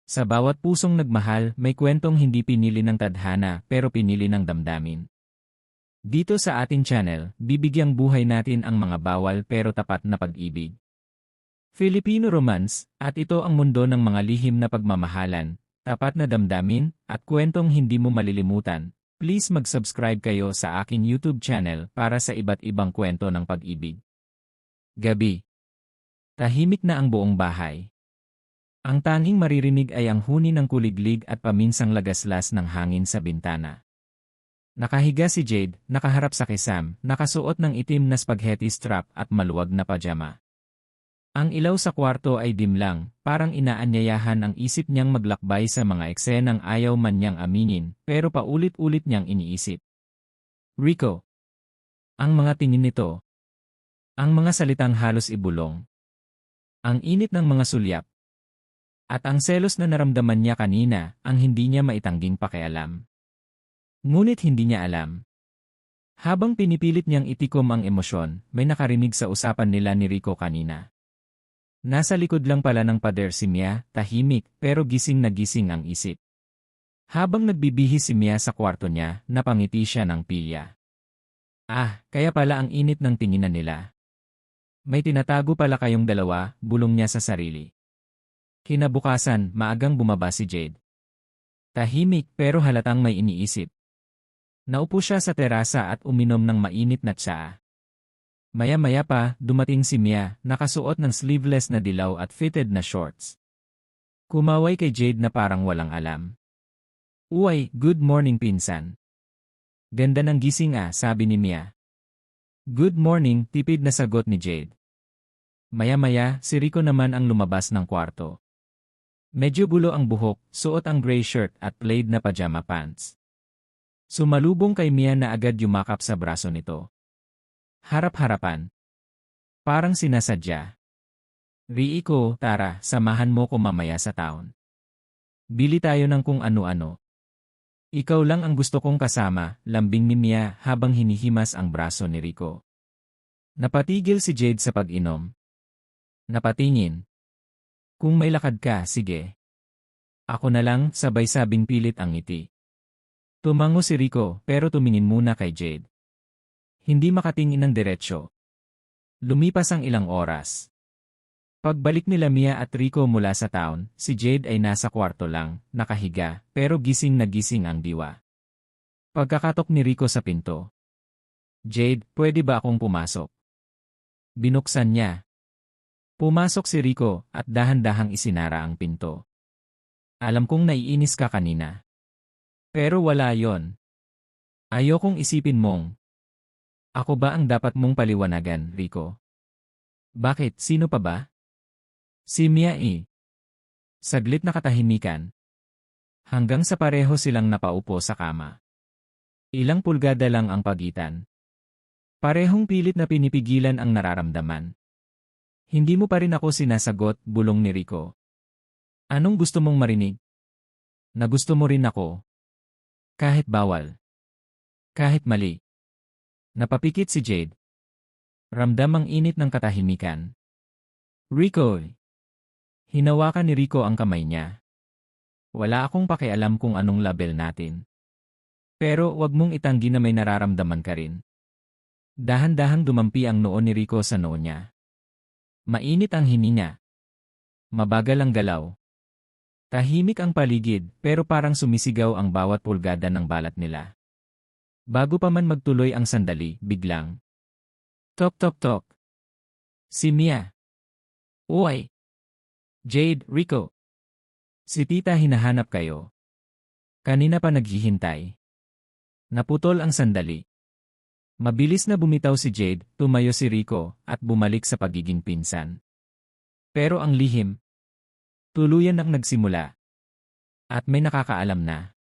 Sa bawat pusong nagmahal, may kwentong hindi pinili ng tadhana pero pinili ng damdamin. Dito sa ating channel, bibigyang buhay natin ang mga bawal pero tapat na pag-ibig. Filipino Romance, at ito ang mundo ng mga lihim na pagmamahalan, tapat na damdamin, at kwentong hindi mo malilimutan. Please mag-subscribe kayo sa aking YouTube channel para sa iba't ibang kwento ng pag-ibig. Gabi. Tahimik na ang buong bahay. Ang tanging maririnig ay ang huni ng kuliglig at paminsang lagaslas ng hangin sa bintana. Nakahiga si Jade, nakaharap sa kisam, nakasuot ng itim na spaghetti strap at maluwag na pajama. Ang ilaw sa kwarto ay dim lang, parang inaanyayahan ang isip niyang maglakbay sa mga eksenang ayaw man niyang aminin, pero paulit-ulit niyang iniisip. Rico. Ang mga tingin nito. Ang mga salitang halos ibulong. Ang init ng mga sulyap. At ang selos na naramdaman niya kanina, ang hindi niya maitangging pakialam. Ngunit hindi niya alam. Habang pinipilit niyang itikom ang emosyon, may nakarinig sa usapan nila ni Rico kanina. Nasa likod lang pala ng pader si Mia, tahimik, pero gising na gising ang isip. Habang nagbibihis si Mia sa kwarto niya, napangiti siya ng pilya. Ah, kaya pala ang init ng tinginan nila. May tinatago pala kayong dalawa, bulong niya sa sarili. Kinabukasan, maagang bumaba si Jade. Tahimik pero halatang may iniisip. Naupo siya sa terasa at uminom ng mainit na tsaa. Maya-maya pa, dumating si Mia, nakasuot ng sleeveless na dilaw at fitted na shorts. Kumaway kay Jade na parang walang alam. Uy, good morning pinsan. Ganda ng gising sabi ni Mia. Good morning, tipid na sagot ni Jade. Maya-maya, si Rico naman ang lumabas ng kwarto. Medyo bulo ang buhok, suot ang gray shirt at plaid na pajama pants. Sumalubong kay Mia na agad yumakap sa braso nito. Harap-harapan. Parang sinasadya. Rico, tara, samahan mo ko mamaya sa town. Bili tayo ng kung ano-ano. Ikaw lang ang gusto kong kasama, lambing ni Mia habang hinihimas ang braso ni Rico. Napatigil si Jade sa pag-inom. Napatingin. Kung may lakad ka, sige. Ako na lang, sabay-sabing pilit ang ngiti. Tumango si Rico, pero tumingin muna kay Jade. Hindi makatingin ng diretsyo. Lumipas ang ilang oras. Pagbalik nila Mia at Rico mula sa town, si Jade ay nasa kwarto lang, nakahiga, pero gising na gising ang diwa. Pagkakatok ni Rico sa pinto. Jade, pwede ba akong pumasok? Binuksan niya. Pumasok si Rico at dahan-dahang isinara ang pinto. Alam kong naiinis ka kanina. Pero wala yon. Ayokong isipin mong. Ako ba ang dapat mong paliwanagan, Rico? Bakit, sino pa ba? Si Mia Saglit na katahimikan. Hanggang sa pareho silang napaupo sa kama. Ilang pulgada lang ang pagitan. Parehong pilit na pinipigilan ang nararamdaman. Hindi mo pa rin ako sinasagot, bulong ni Rico. Anong gusto mong marinig? Na gusto mo rin ako. Kahit bawal. Kahit mali. Napapikit si Jade. Ramdam ang init ng katahimikan. Rico. Hinawakan ni Rico ang kamay niya. Wala akong pakialam kung anong label natin. Pero wag mong itanggi na may nararamdaman ka rin. Dahan-dahang dumampi ang noo ni Rico sa noo niya. Mainit ang hininga. Mabagal ang galaw. Tahimik ang paligid, pero parang sumisigaw ang bawat pulgada ng balat nila. Bago pa man magtuloy ang sandali, biglang. Tok tok tok. Si Mia. Uy. Jade, Rico. Si tita hinahanap kayo. Kanina pa naghihintay. Naputol ang sandali. Mabilis na bumitaw si Jade, tumayo si Rico, at bumalik sa pagiging pinsan. Pero ang lihim, tuluyan ang nagsimula. At may nakakaalam na.